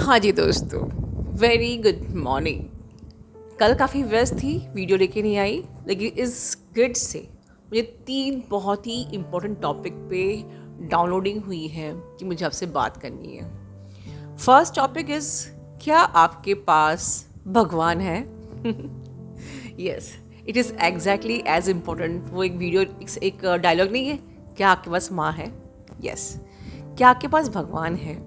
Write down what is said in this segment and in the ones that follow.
हाँ जी दोस्तों, very good morning. कल काफ़ी व्यस्त थी, वीडियो लेके नहीं आई, लेकिन इस गिड से मुझे 3 बहुत ही इम्पोर्टेंट टॉपिक पे डाउनलोडिंग हुई है कि मुझे आपसे बात करनी है। फर्स्ट टॉपिक इज़, क्या आपके पास भगवान है? Yes, it is exactly as important. वो एक वीडियो, एक डायलॉग नहीं है, क्या आपके पास माँ है? यस, क्या आपके पास भगवान है?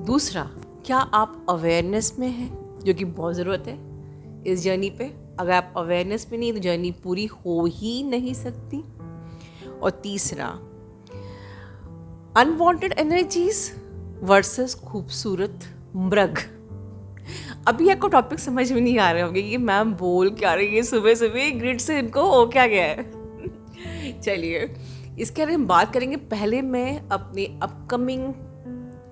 दूसरा, क्या आप अवेयरनेस में हैं, जो कि बहुत ज़रूरत है इस जर्नी पे। अगर आप अवेयरनेस में नहीं तो जर्नी पूरी हो ही नहीं सकती। और तीसरा, अनवांटेड एनर्जीज वर्सेस खूबसूरत मृग। अभी आपको टॉपिक समझ में नहीं आ रहे होंगे कि मैम बोल क्या रही है सुबह सुबह, ग्रिड से इनको हो क्या गया है। चलिए, इसके बारे में बात करेंगे। पहले मैं अपने अपकमिंग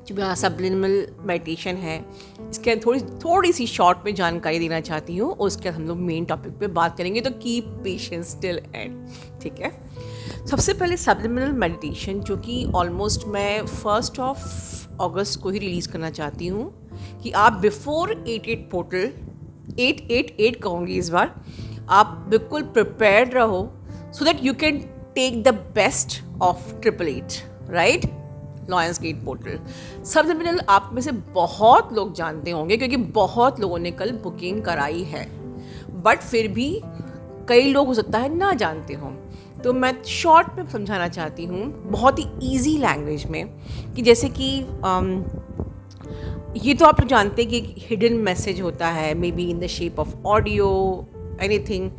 जो मेरा सबलिमिनल मेडिटेशन है, इसके थोड़ी सी शॉर्ट में जानकारी देना चाहती हूँ। उसके बाद हम लोग मेन टॉपिक पे बात करेंगे, तो कीप पेशेंस टिल एंड, ठीक है। सबसे पहले सबलिमिनल मेडिटेशन, जो कि ऑलमोस्ट मैं 1 अगस्त को ही रिलीज़ करना चाहती हूँ, कि आप बिफोर 88 पोर्टल 888 कहूँगी इस बार, आप बिल्कुल प्रिपेयर्ड रहो, so that you can take the best of 888, right. Lions gate portal subliminal आप में से बहुत लोग जानते होंगे, क्योंकि बहुत लोगों ने कल बुकिंग कराई है, बट फिर भी कई लोग हो सकता है ना जानते हों। तो मैं शॉर्ट में समझाना चाहती हूँ, बहुत ही इजी लैंग्वेज में, कि जैसे कि ये तो आप लोग जानते हैं कि एक हिडन मैसेज होता है, may be in the shape of audio, anything.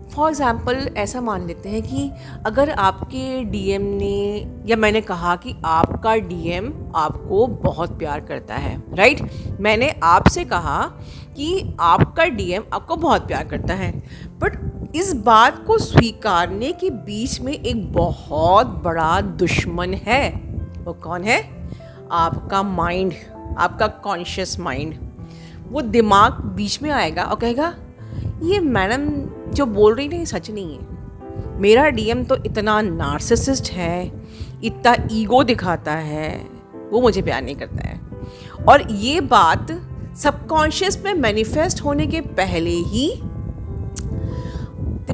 For example ऐसा मान लेते हैं कि अगर आपके डीएम ने, या मैंने कहा कि आपका डीएम आपको बहुत प्यार करता है, राइट। मैंने आपसे कहा कि आपका डीएम आपको बहुत प्यार करता है, बट इस बात को स्वीकारने के बीच में एक बहुत बड़ा दुश्मन है। वो कौन है? आपका माइंड, आपका कॉन्शियस माइंड। वो दिमाग बीच में आएगा और कहेगा, ये मैडम जो बोल रही नहीं सच नहीं है, मेरा डीएम तो इतना नार्सिसिस्ट है, इतना ईगो दिखाता है, वो मुझे प्यार नहीं करता है। और ये बात सबकॉन्शियस में मैनिफेस्ट होने के पहले ही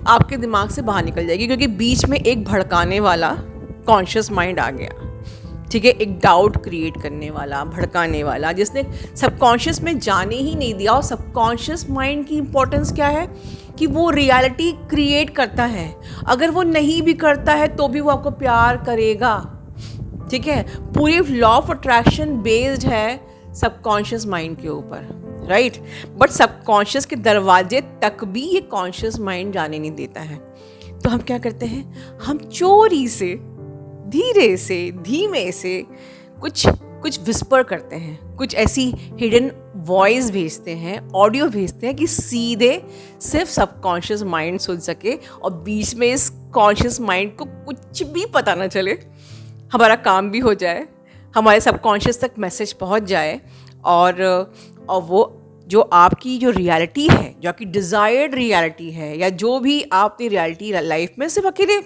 आपके दिमाग से बाहर निकल जाएगी, क्योंकि बीच में एक भड़काने वाला कॉन्शियस माइंड आ गया, ठीक है। एक डाउट क्रिएट करने वाला, भड़काने वाला, जिसने सबकॉन्शियस में जाने ही नहीं दिया। और सबकॉन्शियस माइंड की इम्पोर्टेंस क्या है कि वो रियलिटी क्रिएट करता है। अगर वो नहीं भी करता है तो भी वो आपको प्यार करेगा, ठीक है। पूरी लॉ ऑफ अट्रैक्शन बेस्ड है सबकॉन्शियस माइंड के ऊपर, राइट। बट सबकॉन्शियस के दरवाजे तक भी ये कॉन्शियस माइंड जाने नहीं देता है। तो हम क्या करते हैं? हम चोरी से, धीरे से, धीमे से कुछ विस्पर करते हैं, कुछ ऐसी हिडन वॉइस भेजते हैं, ऑडियो भेजते हैं कि सीधे सिर्फ सबकॉन्शियस माइंड सुन सके, और बीच में इस कॉन्शियस माइंड को कुछ भी पता ना चले, हमारा काम भी हो जाए, हमारे सबकॉन्शियस तक मैसेज पहुंच जाए, और वो जो आपकी जो रियलिटी है, जो आपकी डिज़ायर्ड रियलिटी है, या जो भी आपकी रियलिटी लाइफ में, सिर्फ अकेले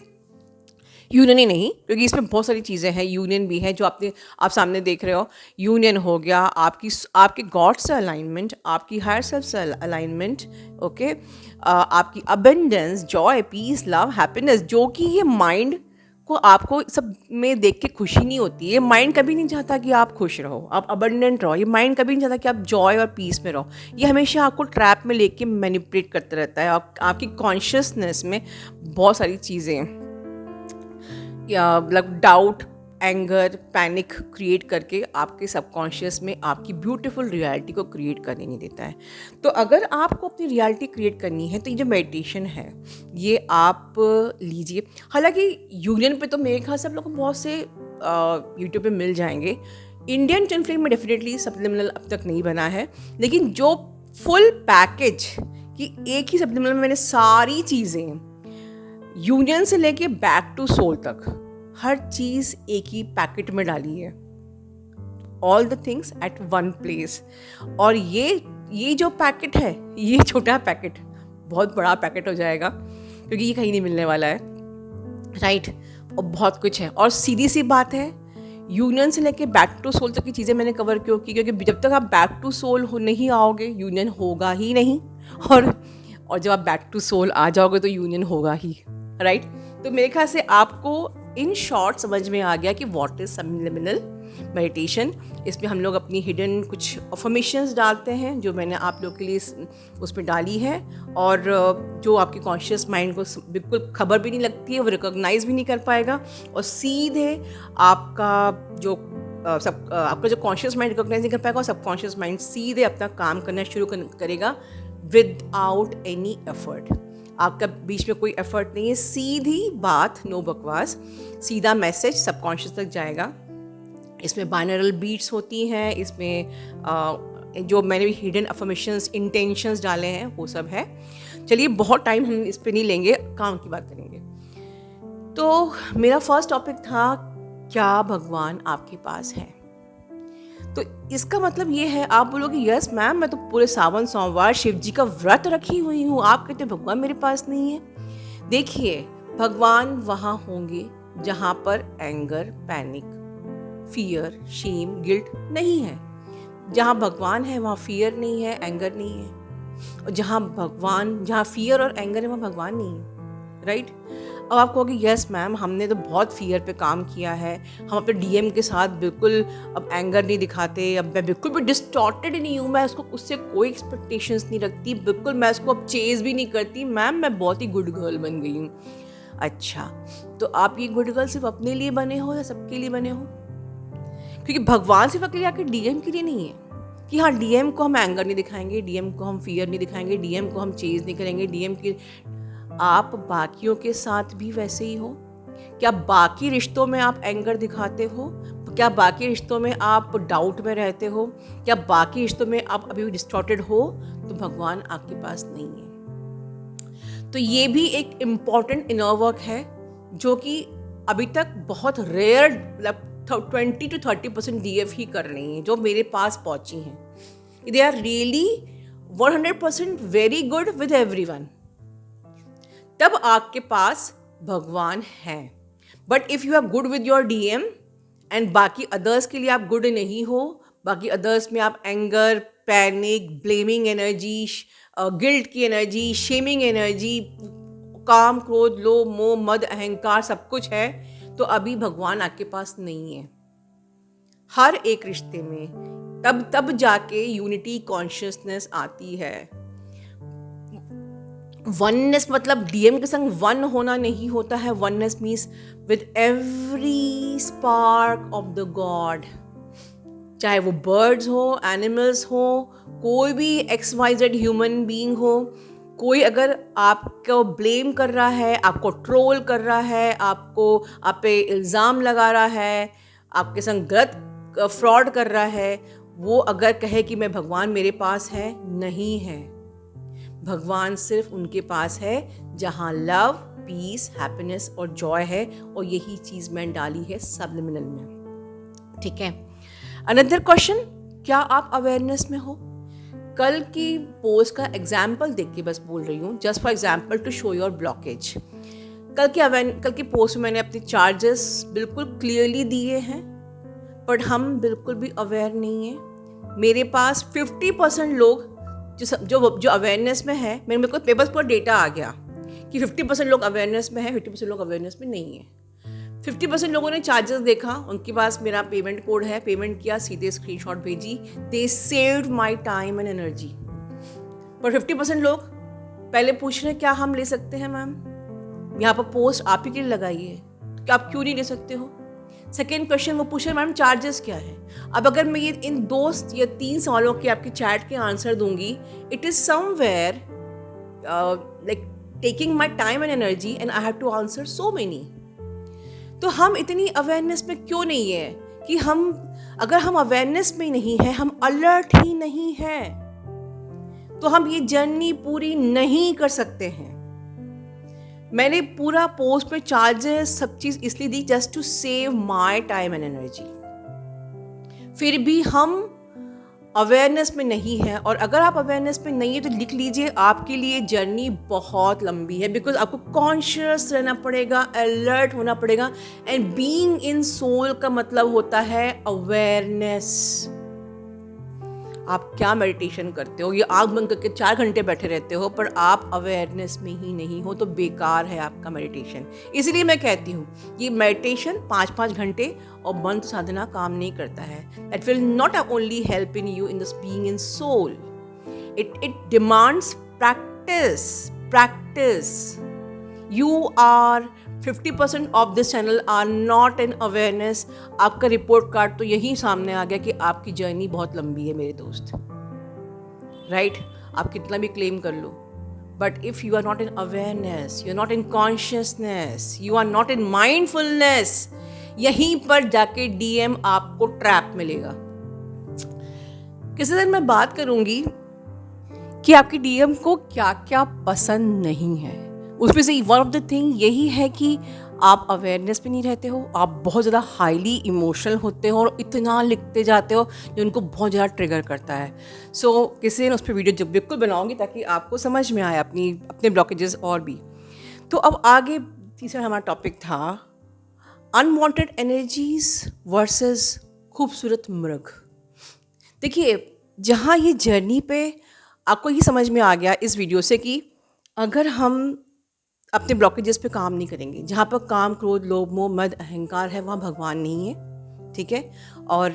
यूनियन ही नहीं, क्योंकि इसमें बहुत सारी चीज़ें हैं, यूनियन भी है जो आप सामने देख रहे हो। यूनियन हो गया आपके गॉड से अलाइनमेंट, आपकी हायर सेल्फ से अलाइनमेंट, ओके, आपकी abundance, joy, peace, love, happiness, जो कि ये माइंड को आपको सब में देख के खुशी नहीं होती। ये माइंड कभी नहीं चाहता कि आप खुश रहो, आप अबंडेंट रहो। ये माइंड कभी नहीं चाहता कि आप जॉय और पीस में रहो। ये हमेशा आपको ट्रैप में लेके मैनिपुलेट करता रहता है। आपकी कॉन्शियसनेस में बहुत सारी चीज़ें, या मतलब डाउट, एंगर, पैनिक क्रिएट करके आपके सबकॉन्शियस में आपकी ब्यूटीफुल रियलिटी को क्रिएट करने नहीं देता है। तो अगर आपको अपनी रियलिटी क्रिएट करनी है, तो ये जो मेडिटेशन है ये आप लीजिए। हालांकि यूनियन पे तो मेरे ख्याल से आप लोगों को बहुत से यूट्यूब पे मिल जाएंगे। इंडियन ट्विन फ्लेम में डेफिनेटली सबलिमिनल अब तक नहीं बना है, लेकिन जो फुल पैकेज कि एक ही सबलिमिनल में मैंने सारी चीज़ें, यूनियन से लेके बैक टू सोल तक, हर चीज़ एक ही पैकेट में डाली है, all the things at one place. और ये जो पैकेट है, ये छोटा पैकेट बहुत बड़ा पैकेट हो जाएगा, क्योंकि ये कहीं नहीं मिलने वाला है, राइट। और बहुत कुछ है। और सीधी सी बात है, यूनियन से लेके बैक टू सोल तक की चीज़ें मैंने कवर क्यों की, क्योंकि जब तक आप बैक टू सोल हो नहीं आओगे यूनियन होगा ही नहीं, और जब आप बैक टू सोल आ जाओगे तो यूनियन होगा ही, राइट। तो मेरे ख्याल से आपको इन शॉर्ट समझ में आ गया कि व्हाट इज सब्लिमिनल मेडिटेशन। इसमें हम लोग अपनी हिडन कुछ अफर्मेशंस डालते हैं जो मैंने आप लोग के लिए उसमें डाली है, और जो आपके कॉन्शियस माइंड को बिल्कुल खबर भी नहीं लगती है, वो रिकॉग्नाइज भी नहीं कर पाएगा, और सीधे आपका जो कॉन्शियस माइंड रिकॉग्नाइज नहीं कर पाएगा, और सबकॉन्शियस माइंड सीधे अपना काम करना शुरू करेगा विदाउट एनी एफर्ट। आपका बीच में कोई एफर्ट नहीं है, सीधी बात, नो बकवास, सीधा मैसेज सबकॉन्शियस तक जाएगा। इसमें बाइनरल बीट्स होती हैं, इसमें जो मैंने भी हिडन अफर्मेशंस, इंटेंशंस डाले हैं वो सब है। चलिए बहुत टाइम हम इस पे नहीं लेंगे, काम की बात करेंगे। तो मेरा फर्स्ट टॉपिक था क्या भगवान आपके पास है। तो इसका मतलब ये है, आप बोलोगे यस मैम मैं तो पूरे सावन सोमवार शिव जी का व्रत रखी हुई हूँ, आप कहते भगवान मेरे पास नहीं है। देखिए भगवान वहाँ होंगे जहाँ पर anger, panic, fear, shame, guilt नहीं है। जहाँ भगवान है वहाँ फियर नहीं है, एंगर नहीं है, और जहाँ फियर और एंगर है वहाँ भगवान नहीं है, राइट। अब आप कहोगे यस मैम हमने तो बहुत फियर पे काम किया है, हम अपने डीएम के साथ बिल्कुल अब एंगर नहीं दिखाते, अब मैं बिल्कुल भी डिस्टॉर्टेड नहीं हूँ, मैं उससे कोई एक्सपेक्टेशंस नहीं रखती, बिल्कुल मैं उसको अब चेज भी नहीं करती, मैम मैं बहुत ही गुड गर्ल बन गई हूँ। अच्छा, तो आप ये गुड गर्ल सिर्फ अपने लिए बने हो या सबके लिए बने हो? क्योंकि भगवान सिर्फ अकेले आके डीएम के लिए नहीं है कि हाँ डीएम को हम एंगर नहीं दिखाएंगे, डीएम को हम फियर नहीं दिखाएंगे, डीएम को हम चेज नहीं करेंगे, डीएम की आप बाकियों के साथ भी वैसे ही हो। क्या बाकी रिश्तों में आप एंगर दिखाते हो? क्या बाकी रिश्तों में आप डाउट में रहते हो? क्या बाकी रिश्तों में आप अभी भी डिस्टॉर्टेड हो? तो भगवान आपके पास नहीं है। तो ये भी एक इम्पॉर्टेंट इनर वर्क है जो कि अभी तक बहुत रेयर, मतलब 20 to 30% डीएफ ही कर रही हैं जो मेरे पास पहुंची हैं। They are really 100% very good with everyone. तब आपके पास भगवान है। But if you are good with your DM and बाकी अदर्स के लिए आप गुड नहीं हो, बाकी अदर्स में आप anger, panic, blaming energy, guilt की एनर्जी, शेमिंग एनर्जी, काम, क्रोध, लोभ, मोह, मद, अहंकार सब कुछ है, तो अभी भगवान आपके पास नहीं है। हर एक रिश्ते में तब जाके यूनिटी कॉन्शियसनेस आती है। वननेस मतलब डीएम के संग वन होना नहीं होता है। Oneness means with every spark of the God, चाहे वो बर्ड्स हो, एनिमल्स हो, कोई भी XYZ ह्यूमन बीइंग हो। कोई अगर आपको ब्लेम कर रहा है, आपको ट्रोल कर रहा है, आप पे इल्ज़ाम लगा रहा है, आपके संग गलत फ्रॉड कर रहा है, वो अगर कहे कि मैं भगवान मेरे पास है, नहीं है। भगवान सिर्फ उनके पास है जहाँ लव, पीस, हैप्पीनेस और जॉय है, और यही चीज़ मैंने डाली है सब्लिमिनल में। ठीक है। अनदर क्वेश्चन, क्या आप अवेयरनेस में हो? कल की पोस्ट का एग्जाम्पल देख के बस बोल रही हूँ, just for example to show your blockage. कल की पोस्ट में मैंने अपने चार्जेस बिल्कुल क्लियरली दिए हैं, बट हम बिल्कुल भी अवेयर नहीं हैं। मेरे पास 50% लोग जो अवेयरनेस में है, मेरे को पेपर्स पर डेटा आ गया कि 50% लोग अवेयरनेस में है, 50% लोग अवेयरनेस में नहीं है। 50% लोगों ने चार्जेस देखा, उनके पास मेरा पेमेंट कोड है, पेमेंट किया, सीधे स्क्रीनशॉट भेजी, they saved my time and energy. पर 50% लोग पहले पूछ रहे हैं क्या हम ले सकते हैं मैम, यहाँ पर पोस्ट आप ही के लिए लगाई है, क्या आप क्यों नहीं ले सकते हो? सेकेंड क्वेश्चन वो पूछ रहे मैम चार्जेस क्या है। अब अगर मैं ये इन 2 या 3 सवालों के आपके चैट के आंसर दूंगी, it is somewhere like taking my time and energy and I have to answer so many. तो हम इतनी अवेयरनेस में क्यों नहीं है कि अगर हम अवेयरनेस में नहीं है, हम अलर्ट ही नहीं है, तो हम ये जर्नी पूरी नहीं कर सकते हैं। मैंने पूरा पोस्ट में चार्जेस सब चीज इसलिए दी just to save my time and energy. फिर भी हम अवेयरनेस में नहीं है, और अगर आप अवेयरनेस में नहीं है तो लिख लीजिए, आपके लिए जर्नी बहुत लंबी है, बिकॉज आपको कॉन्शियस रहना पड़ेगा, अलर्ट होना पड़ेगा। एंड बीइंग इन सोल का मतलब होता है अवेयरनेस। आप क्या मेडिटेशन करते हो, ये आग बंद करके 4 घंटे बैठे रहते हो, पर आप अवेयरनेस में ही नहीं हो, तो बेकार है आपका मेडिटेशन। इसलिए मैं कहती हूँ ये मेडिटेशन 5-5 घंटे और मंत्र साधना काम नहीं करता है। That will not only help in you in this being in soul, it demands practice. You are 50% of this channel are not in awareness। आपका रिपोर्ट कार्ड तो यही सामने आ गया कि आपकी जर्नी बहुत लंबी है मेरे दोस्त, राइट? आप कितना भी क्लेम कर लो, but if you are not in awareness, you are not in consciousness, you are not in mindfulness, यहीं पर जाके DM आपको ट्रैप मिलेगा। किसी दिन मैं बात करूंगी कि आपकी DM को क्या क्या पसंद नहीं है। उसमें से वन ऑफ द थिंग यही है कि आप अवेयरनेस में नहीं रहते हो, आप बहुत ज़्यादा हाईली इमोशनल होते हो और इतना लिखते जाते हो जो उनको बहुत ज़्यादा ट्रिगर करता है। सो किसी दिन उस पर वीडियो जब बिल्कुल बनाऊंगी ताकि आपको समझ में आए अपने ब्लॉकेजेस और भी। तो अब आगे तीसरा हमारा टॉपिक था अनवांटेड एनर्जीज वर्सेस खूबसूरत मृग। देखिए, जहाँ ये जर्नी पे आपको ये समझ में आ गया इस वीडियो से कि अगर हम अपने ब्लॉकेजेस पे काम नहीं करेंगे, जहाँ पर काम, क्रोध, लोभ, मोह, मद, अहंकार है, वहाँ भगवान नहीं है, ठीक है? और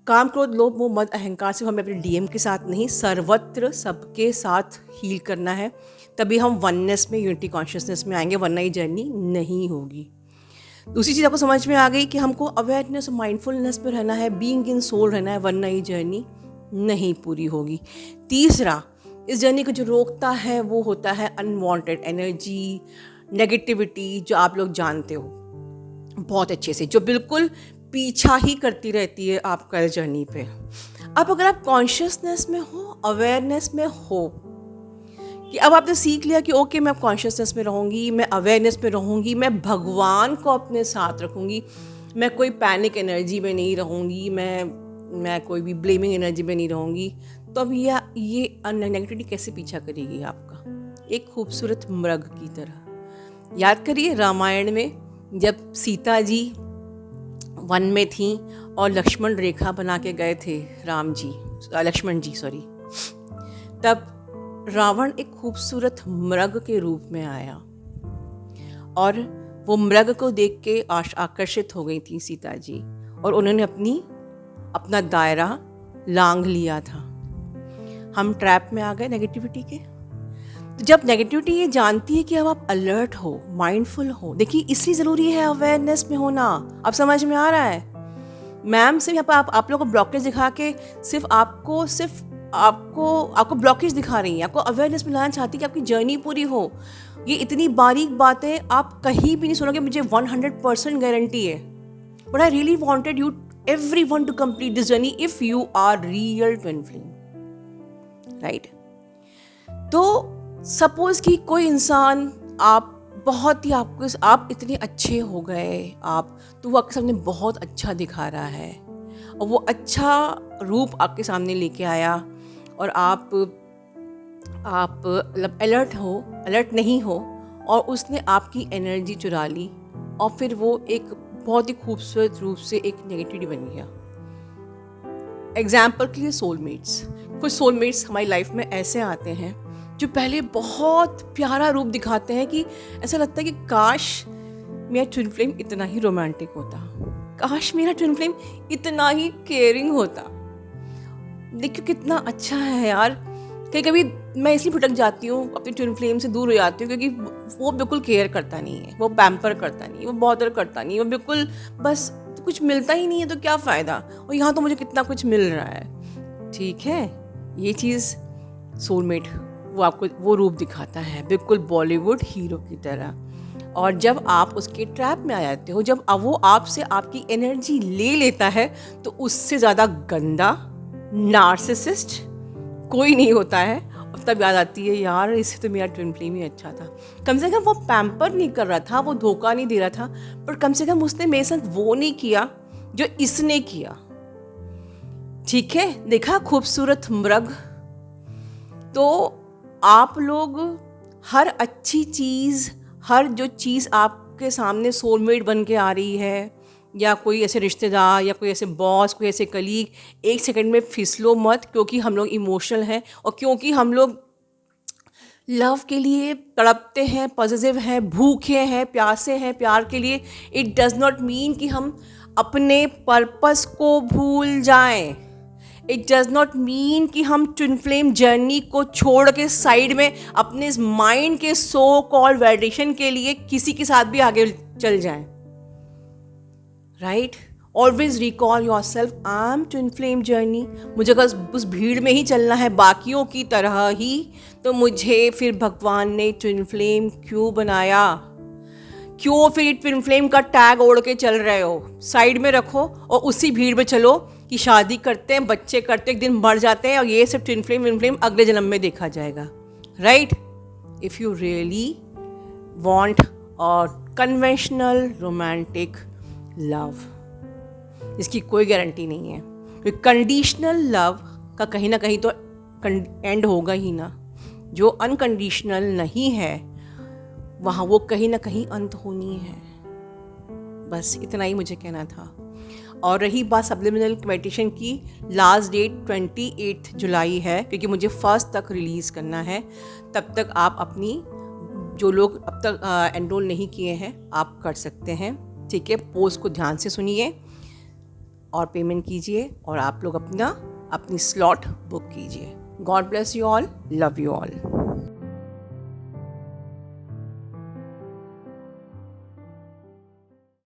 काम, क्रोध, लोभ, मोह, मद, अहंकार से हमें अपने DM के साथ नहीं, सर्वत्र सबके साथ हील करना है, तभी हम वननेस में, यूनिटी कॉन्शियसनेस में आएंगे, वरना ये जर्नी नहीं होगी। दूसरी चीज़ आपको समझ में आ गई कि हमको अवेयरनेस और माइंडफुलनेस पे रहना है, बीइंग इन सोल रहना है, वरना ये जर्नी नहीं पूरी होगी। तीसरा, इस जर्नी को जो रोकता है वो होता है अनवांटेड एनर्जी, नेगेटिविटी, जो आप लोग जानते हो बहुत अच्छे से, जो बिल्कुल पीछा ही करती रहती है आपका इस जर्नी पे। अब अगर आप कॉन्शियसनेस में हो, अवेयरनेस में हो, कि अब आपने सीख लिया कि ओके मैं कॉन्शियसनेस में रहूँगी, मैं अवेयरनेस में रहूँगी, मैं भगवान को अपने साथ रखूँगी, मैं कोई पैनिक एनर्जी में नहीं रहूँगी, मैं कोई भी ब्लेमिंग एनर्जी में नहीं रहूँगी, तो अब ये नेगेटिविटी कैसे पीछा करेगी आपका? एक खूबसूरत मृग की तरह। याद करिए रामायण में जब सीता जी वन में थी और लक्ष्मण रेखा बना के गए थे, लक्ष्मण जी सॉरी, तब रावण एक खूबसूरत मृग के रूप में आया और वो मृग को देख के आकर्षित हो गई थी सीता जी, और उन्होंने अपना दायरा लांघ लिया था। हम ट्रैप में आ गए नेगेटिविटी के। तो जब नेगेटिविटी ये जानती है कि अब आप अलर्ट हो, माइंडफुल हो, देखिए इसलिए ज़रूरी है अवेयरनेस में होना। अब समझ में आ रहा है? मैम से यहाँ पर आप लोगों को ब्लॉकेज दिखा के सिर्फ आपको ब्लॉकेज दिखा रही हैं, आपको अवेयरनेस में लाना चाहती है कि आपकी जर्नी पूरी हो। ये इतनी बारीक बातें आप कहीं भी नहीं सुनोगे, मुझे 100% गारंटी है। But I really wanted you everyone to complete this journey if you are real twin flame, right? तो सपोज कि कोई इंसान आप इतने अच्छे हो गए, तो वो आपके सामने बहुत अच्छा दिखा रहा है और वो अच्छा रूप आपके सामने लेके आया और आप मतलब अलर्ट नहीं हो और उसने आपकी एनर्जी चुरा ली और फिर वो एक बहुत ही खूबसूरत रूप से एक नेगेटिविटी बन गया। एग्जाम्पल के लिए सोलमेट्स। कुछ सोलमेट्स हमारी लाइफ में ऐसे आते हैं जो पहले बहुत प्यारा रूप दिखाते हैं कि ऐसा लगता है कि काश मेरा ट्विन फ्लेम इतना ही रोमांटिक होता, काश मेरा ट्विन फ्लेम इतना ही केयरिंग होता। देखिए कितना अच्छा है यार। कभी मैं इसलिए भटक जाती हूँ, अपनी ट्विन फ्लेम से दूर हो जाती हूँ, क्योंकि वो बिल्कुल केयर करता नहीं है, वो पैम्पर करता नहीं है, वो बॉदर करता नहीं है, वो बिल्कुल बस कुछ मिलता ही नहीं है तो क्या फ़ायदा, और यहाँ तो मुझे कितना कुछ मिल रहा है। ठीक है, ये चीज़ सोलमेट वो आपको वो रूप दिखाता है बिल्कुल बॉलीवुड हीरो की तरह। और जब आप उसके ट्रैप में आ जाते हो, जब वो आपसे आपकी एनर्जी ले लेता है, तो उससे ज़्यादा गंदा नार्सिसिस्ट कोई नहीं होता है। और तब याद आती है यार इससे तो मेरा ट्विन फ्लेम ही अच्छा था। कम से कम वो पैम्पर नहीं कर रहा था, वो धोखा नहीं दे रहा था, पर कम से कम उसने मेरे साथ वो नहीं किया जो इसने किया। ठीक है, देखा खूबसूरत मृग। तो आप लोग हर अच्छी चीज़, हर जो चीज़ आपके सामने सोलमेट बन के आ रही है, या कोई ऐसे रिश्तेदार या कोई ऐसे बॉस, कोई ऐसे कलीग, एक सेकंड में फिसलो मत, क्योंकि हम लोग इमोशनल हैं और क्योंकि हम लोग लव के लिए तड़पते हैं, पॉजिटिव हैं, भूखे हैं, प्यासे हैं प्यार के लिए। इट डज़ नॉट मीन कि हम अपने पर्पस को भूल जाएं। इट डज़ नॉट मीन कि हम ट्विन फ्लेम जर्नी को छोड़ के साइड में अपने इस माइंड के सो कॉल्ड वैलिडेशन के लिए किसी के साथ भी आगे चल जाएं। Right? Always recall your self, I am twin flame journey. मुझे अगर उस भीड़ में ही चलना है बाकियों की तरह ही, तो मुझे फिर भगवान ने ट्विन फ्लेम क्यों बनाया? क्यों फिर ट्विन फ्लेम का टैग ओढ़ के चल रहे हो? साइड में रखो और उसी भीड़ में चलो कि शादी करते हैं, बच्चे करते हैं, एक दिन मर जाते हैं और ये सब ट्विन फ्लेम अगले जन्म में देखा जाएगा। Right? If you really want a conventional romantic love, इसकी कोई गारंटी नहीं है, क्योंकि कंडीशनल लव का कहीं ना कहीं तो एंड होगा ही ना। जो अनकंडीशनल नहीं है वहाँ वो कहीं ना कहीं अंत होनी है। बस इतना ही मुझे कहना था। और रही बात सब्लिमिनल मेडिटेशन की, लास्ट डेट 28 जुलाई है, क्योंकि मुझे 1 तक रिलीज़ करना है। तब तक आप अपनी, जो लोग अब तक एनरोल नहीं किए हैं, आप कर सकते हैं। ठीक है, पोस्ट को ध्यान से सुनिए और पेमेंट कीजिए और आप लोग अपनी स्लॉट बुक कीजिए। God bless you all, love you all.